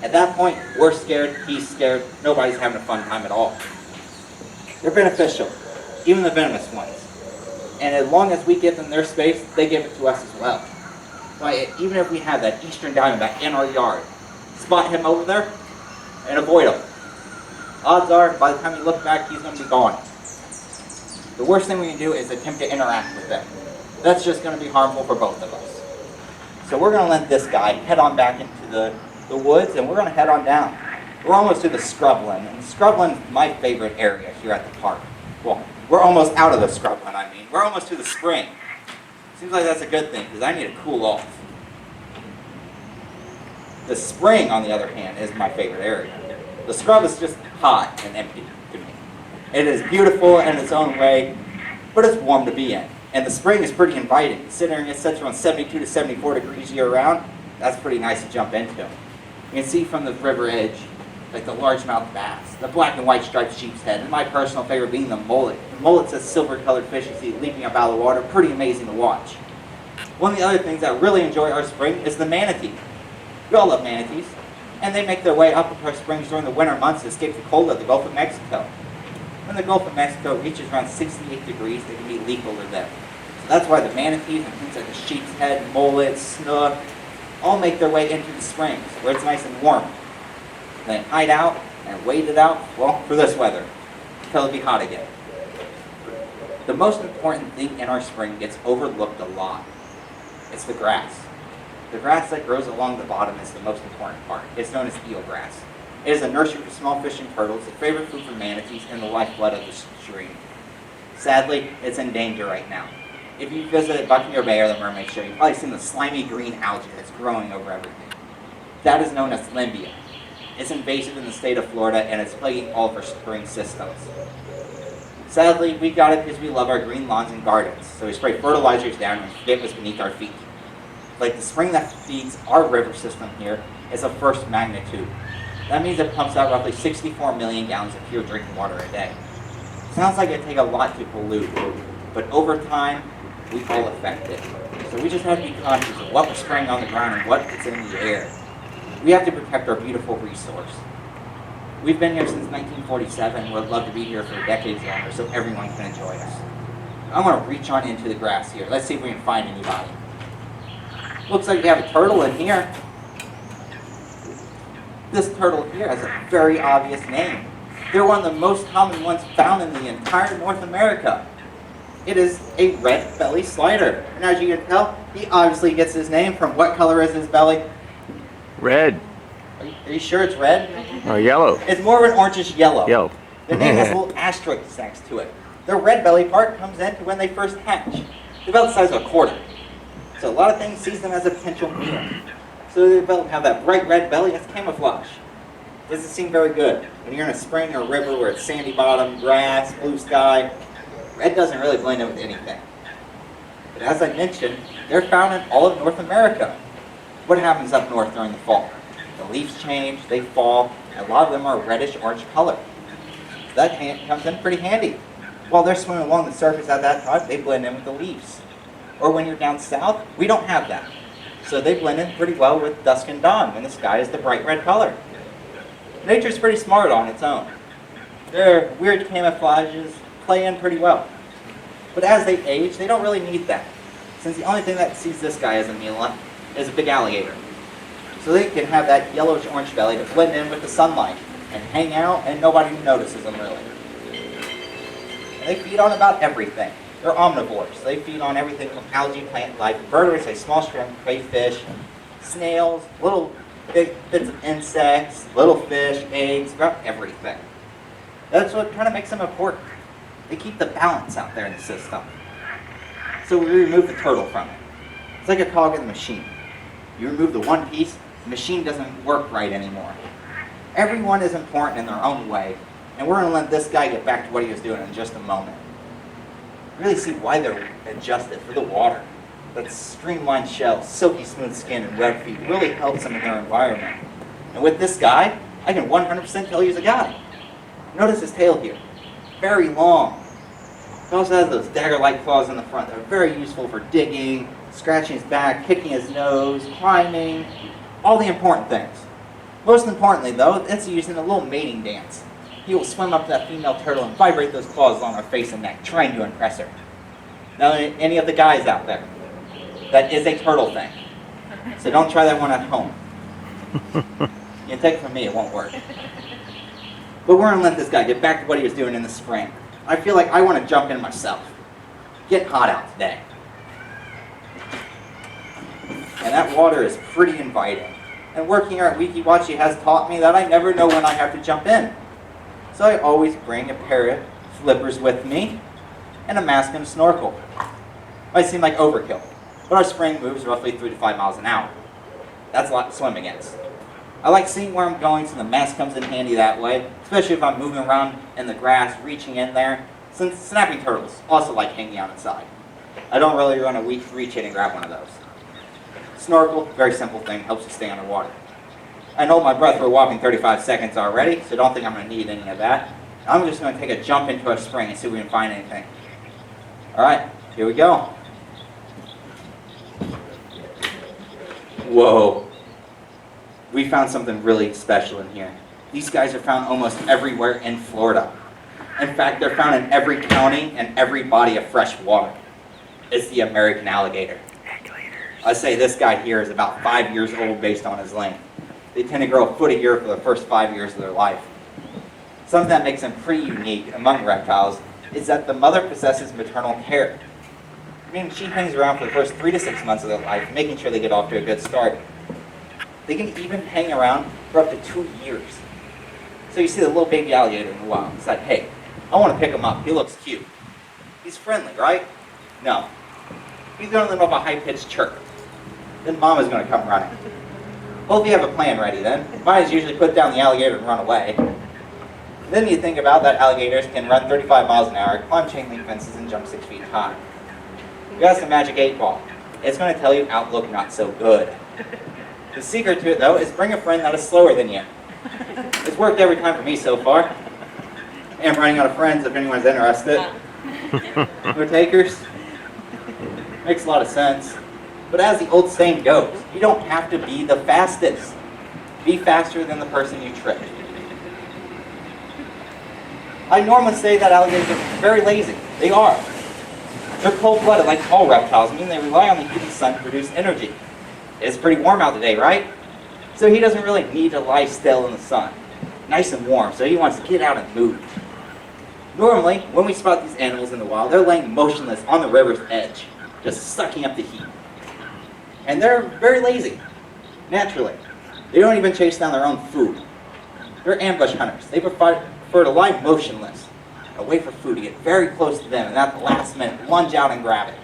At that point, we're scared, he's scared, nobody's having a fun time at all. They're beneficial, even the venomous ones. And as long as we give them their space, they give it to us as well. Right? Even if we have that eastern diamondback in our yard, spot him over there and avoid him. Odds are, by the time you look back, he's going to be gone. The worst thing we can do is attempt to interact with them. That's just going to be harmful for both of us. So we're going to let this guy head on back into the woods, and we're going to head on down. We're almost to the scrubland, and scrubland is my favorite area here at the park. Well, we're almost out of the scrubland, I mean. We're almost to the spring. Seems like that's a good thing, because I need to cool off. The spring, on the other hand, is my favorite area. The scrub is just hot and empty to me. It is beautiful in its own way, but it's warm to be in. And the spring is pretty inviting. Considering it sets around 72 to 74 degrees year-round, that's pretty nice to jump into. You can see from the river edge, like the largemouth bass, the black and white striped sheep's head, and my personal favorite being the mullet. The mullet's a silver-colored fish you see leaping up out of the water, pretty amazing to watch. One of the other things that really enjoy our spring is the manatee. We all love manatees, and they make their way up into our springs during the winter months to escape the cold of the Gulf of Mexico. When the Gulf of Mexico reaches around 68 degrees, they can be lethal to them. So that's why the manatees and things like the sheep's head, mullet, snook, all make their way into the springs, where it's nice and warm. Then hide out and wait it out, well, for this weather, until it be hot again. The most important thing in our spring gets overlooked a lot. It's the grass. The grass that grows along the bottom is the most important part. It's known as eelgrass. It is a nursery for small fish and turtles, a favorite food for manatees, and the lifeblood of the stream. Sadly, it's in danger right now. If you visited Buccaneer Bay or the Mermaid Shows, you've probably seen the slimy green algae that's growing over everything. That is known as limbia. It's invasive in the state of Florida, and it's plaguing all of our spring systems. Sadly, we got it because we love our green lawns and gardens, so we spray fertilizers down and forget what's beneath our feet. Like the spring that feeds our river system here is of first magnitude. That means it pumps out roughly 64 million gallons of pure drinking water a day. Sounds like it'd take a lot to pollute, but over time, we all affect it. So we just have to be conscious of what we're spraying on the ground and what is in the air. We have to protect our beautiful resource. We've been here since 1947 and would love to be here for decades longer so everyone can enjoy us. I'm going to reach on into the grass here. Let's see if we can find anybody. Looks like we have a turtle in here. This turtle here has a very obvious name. They're one of the most common ones found in the entire North America. It is a red belly slider. And as you can tell, he obviously gets his name from what color is his belly? Red. Are you sure it's red? Or yellow. It's more of an orangish yellow. Yellow. The name has a little asterisk next to it. The red belly part comes into when they first hatch. They're about the size of a quarter. So a lot of things sees them as a potential meal. So they have that bright red belly, that's camouflage. Doesn't seem very good. When you're in a spring or a river where it's sandy bottom, grass, blue sky, red doesn't really blend in with anything. But as I mentioned, they're found in all of North America. What happens up north during the fall? The leaves change, they fall, and a lot of them are reddish-orange color. So that comes in pretty handy. While they're swimming along the surface at that time, they blend in with the leaves. Or when you're down south, we don't have that. So they blend in pretty well with dusk and dawn when the sky is the bright red color. Nature's pretty smart on its own. Their weird camouflages play in pretty well. But as they age, they don't really need that, since the only thing that sees this guy as a meal is a big alligator. So they can have that yellowish-orange belly to blend in with the sunlight and hang out, and nobody notices them really. And they feed on about everything. They're omnivores. They feed on everything from algae, plant life, vertebrates like small shrimp, crayfish, snails, little big bits of insects, little fish, eggs, about everything. That's what kind of makes them important. They keep the balance out there in the system. So we remove the turtle from it. It's like a cog in the machine. You remove the one piece, the machine doesn't work right anymore. Everyone is important in their own way, and we're going to let this guy get back to what he was doing in just a moment. Really see why they're adjusted for the water. That streamlined shell, silky smooth skin, and web feet really helps them in their environment. And with this guy, I can 100% tell he's a guy. Notice his tail here. Very long. He also has those dagger-like claws in the front that are very useful for digging, scratching his back, kicking his nose, climbing, all the important things. Most importantly, though, it's used in a little mating dance. He will swim up to that female turtle and vibrate those claws along her face and neck, trying to impress her. Now, any of the guys out there, that is a turtle thing. So don't try that one at home. You can take it from me, it won't work. But we're going to let this guy get back to what he was doing in the spring. I feel like I want to jump in myself. Getting hot out today. And that water is pretty inviting. And working here at Weeki Wachee has taught me that I never know when I have to jump in. So I always bring a pair of flippers with me and a mask and a snorkel. Might seem like overkill, but our spring moves roughly 3 to 5 miles an hour. That's a lot to swim against. I like seeing where I'm going, so the mask comes in handy that way, especially if I'm moving around in the grass, reaching in there, since snapping turtles also like hanging out inside. I don't really want to reach in and grab one of those. Snorkel, very simple thing, helps you stay underwater. I know my breath for a whopping 35 seconds already, so don't think I'm going to need any of that. I'm just going to take a jump into our spring and see if we can find anything. Alright, here we go. Whoa. We found something really special in here. These guys are found almost everywhere in Florida. In fact, they're found in every county and every body of fresh water. It's the American alligator. I say this guy here is about 5 years old based on his length. They tend to grow a foot a year for the first 5 years of their life. Something that makes them pretty unique among reptiles is that the mother possesses maternal care. Meaning she hangs around for the first 3 to 6 months of their life, making sure they get off to a good start. They can even hang around for up to 2 years. So you see the little baby alligator in the wild. It's like, hey, I want to pick him up. He looks cute. He's friendly, right? No. He's going to let off a high-pitched chirp. Then Mama's going to come running. Well, if you have a plan ready then, mine is usually put down the alligator and run away. Then you think about that alligators can run 35 miles an hour, climb chain link fences, and jump 6 feet high. You got some magic 8-ball. It's going to tell you outlook not so good. The secret to it, though, is bring a friend that is slower than you. It's worked every time for me so far. And I'm running out of friends if anyone's interested. No takers? Makes a lot of sense. But as the old saying goes, you don't have to be the fastest. Be faster than the person you tripped. I normally say that alligators are very lazy. They are. They're cold-blooded like all reptiles, meaning they rely on the heat of the sun to produce energy. It's pretty warm out today, right? So he doesn't really need to lie still in the sun. Nice and warm, so he wants to get out and move. Normally, when we spot these animals in the wild, they're laying motionless on the river's edge, just sucking up the heat. And they're very lazy, naturally. They don't even chase down their own food. They're ambush hunters. They prefer to lie motionless and wait for food to get very close to them, and at the last minute, lunge out and grab it.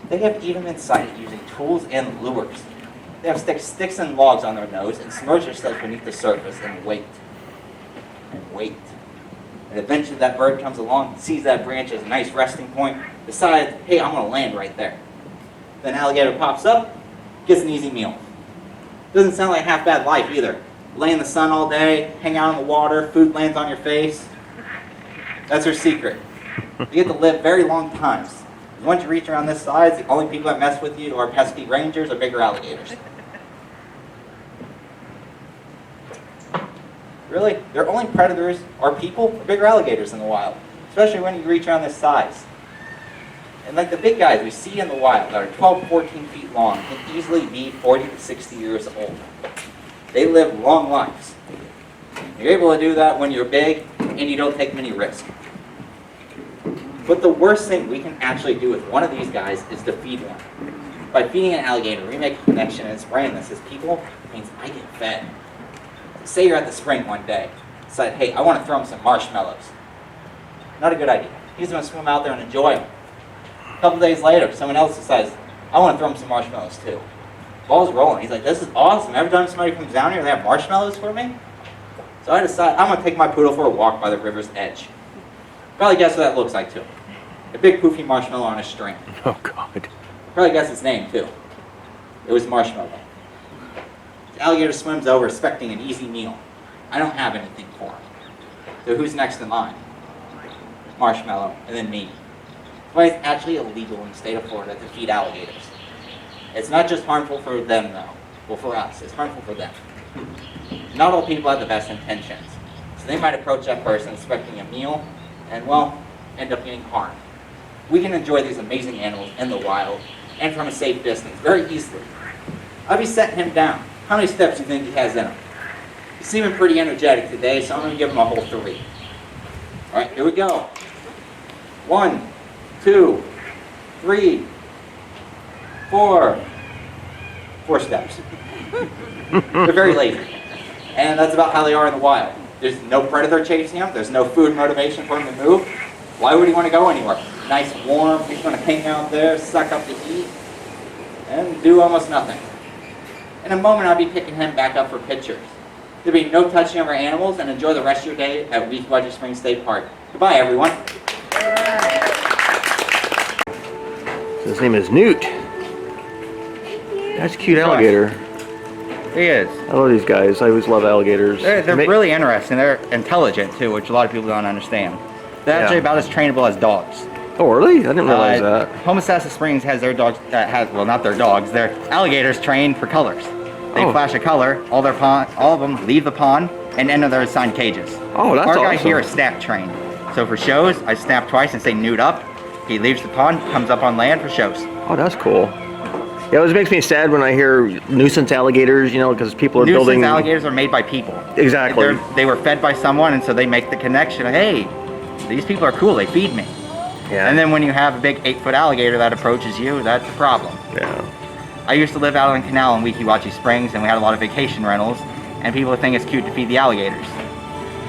They have even been sighted using tools and lures. They have sticks and logs on their nose and submerge themselves beneath the surface and wait. And wait. And eventually that bird comes along, sees that branch as a nice resting point, decides, hey, I'm going to land right there. Then alligator pops up, gets an easy meal. Doesn't sound like a half bad life either. Lay in the sun all day, hang out in the water, food lands on your face. That's her secret. You get to live very long times. Once you reach around this size, the only people that mess with you are pesky rangers or bigger alligators. Really, their only predators are people or bigger alligators in the wild, especially when you reach around this size. And like the big guys we see in the wild that are 12, 14 feet long can easily be 40 to 60 years old. They live long lives. You're able to do that when you're big and you don't take many risks. But the worst thing we can actually do with one of these guys is to feed one. By feeding an alligator, we make a connection in its brain that says people means I get fed. Say you're at the spring one day, decide, hey, I want to throw him some marshmallows. Not a good idea. He's going to swim out there and enjoy them. A couple days later, someone else decides, I want to throw him some marshmallows too. Ball's rolling. He's like, this is awesome. Every time somebody comes down here, they have marshmallows for me. So I decide I'm going to take my poodle for a walk by the river's edge. Probably guess what that looks like too. A big poofy marshmallow on a string. Oh, God. Probably guess its name too. It was Marshmallow. The alligator swims over expecting an easy meal. I don't have anything for him. So who's next in line? Marshmallow, and then me. But it's actually illegal in the state of Florida to feed alligators. It's not just harmful for them though. Well, for us, it's harmful for them. Not all people have the best intentions. So they might approach that person expecting a meal and, well, end up getting harmed. We can enjoy these amazing animals in the wild and from a safe distance very easily. I'll be setting him down. How many steps do you think he has in him? He's seeming pretty energetic today, so I'm going to give him a whole 3. All right, here we go. 1, 2, 3, 4. 4 steps. They're very lazy. And that's about how they are in the wild. There's no predator chasing him. There's no food motivation for him to move. Why would he want to go anywhere? Nice warm, he's going to hang out there, suck up the heat, and do almost nothing. In a moment, I'll be picking him back up for pictures. There'll be no touching of our animals, and enjoy the rest of your day at Weeki Wachee Springs State Park. Goodbye, everyone. His name is Newt. That's a cute alligator. He is. I love these guys. I always love alligators. They're really interesting. They're intelligent, too, which a lot of people don't understand. They're actually about as trainable as dogs. Oh, really? I didn't realize that. Homosassa Springs has their dogs that have, well, not their dogs, their alligators trained for colors. They flash a color, all of them leave the pond and enter their assigned cages. Oh, that's awesome. Our guy here is snap trained. So for shows, I snap twice and say Newt up. He leaves the pond, comes up on land for shows. Oh, that's cool. Yeah, it always makes me sad when I hear nuisance alligators, you know, because people are building... Nuisance alligators are made by people. Exactly. They were fed by someone, and so they make the connection. Hey, these people are cool, they feed me. Yeah. And then when you have a big 8-foot alligator that approaches you, that's a problem. Yeah. I used to live out on the canal in Weeki Wachee Springs, and we had a lot of vacation rentals, and people think it's cute to feed the alligators.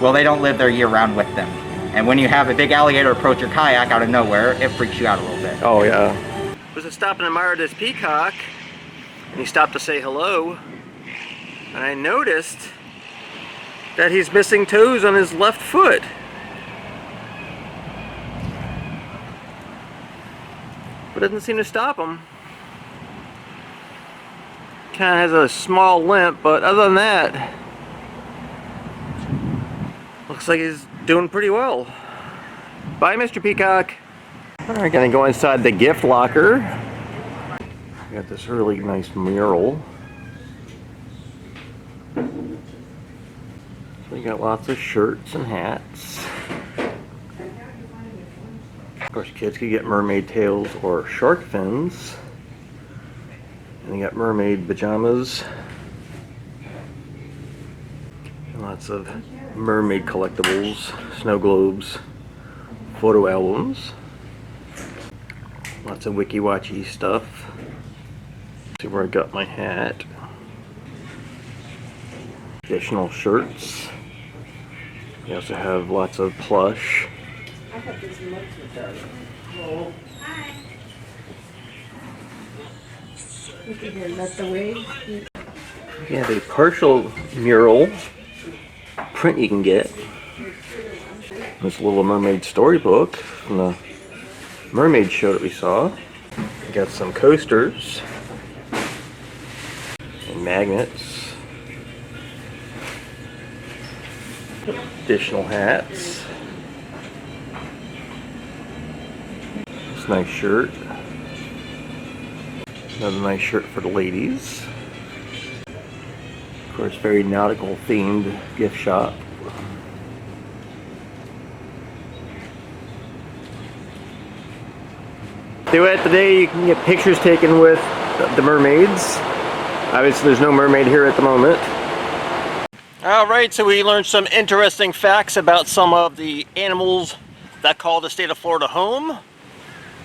Well, they don't live there year-round with them. And when you have a big alligator approach your kayak out of nowhere, it freaks you out a little bit. Oh, yeah. I was to stop and admire this peacock, and he stopped to say hello, and I noticed that he's missing toes on his left foot. But it doesn't seem to stop him. Kind of has a small limp, but other than that, looks like he's doing pretty well. Bye, Mr. Peacock. Alright, gonna go inside the gift locker. Got this really nice mural. We got lots of shirts and hats. Of course, kids could get mermaid tails or shark fins. And they got mermaid pajamas. And lots of mermaid collectibles, snow globes, photo albums. Lots of Weeki Wachee stuff. See where I got my hat. Additional shirts. We also have lots of plush. We have a partial mural print you can get. This Little Mermaid storybook from the Mermaid show that we saw. We got some coasters and magnets. Additional hats. This nice shirt. Another nice shirt for the ladies. Of course, very nautical themed gift shop. Throughout the day, you can get pictures taken with the mermaids. Obviously, there's no mermaid here at the moment. Alright, so we learned some interesting facts about some of the animals that call the state of Florida home.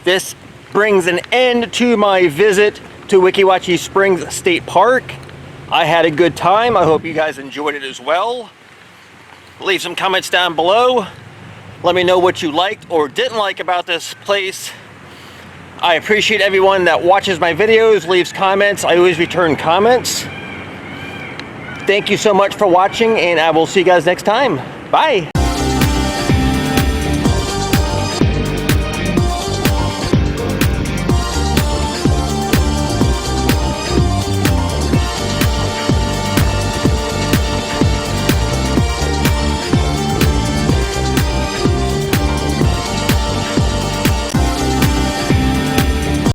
This brings an end to my visit to Weeki Wachee Springs State Park. I had a good time. I hope you guys enjoyed it as well. Leave some comments down below. Let me know what you liked or didn't like about this place. I appreciate everyone that watches my videos, leaves comments. I always return comments. Thank you so much for watching, and I will see you guys next time. Bye.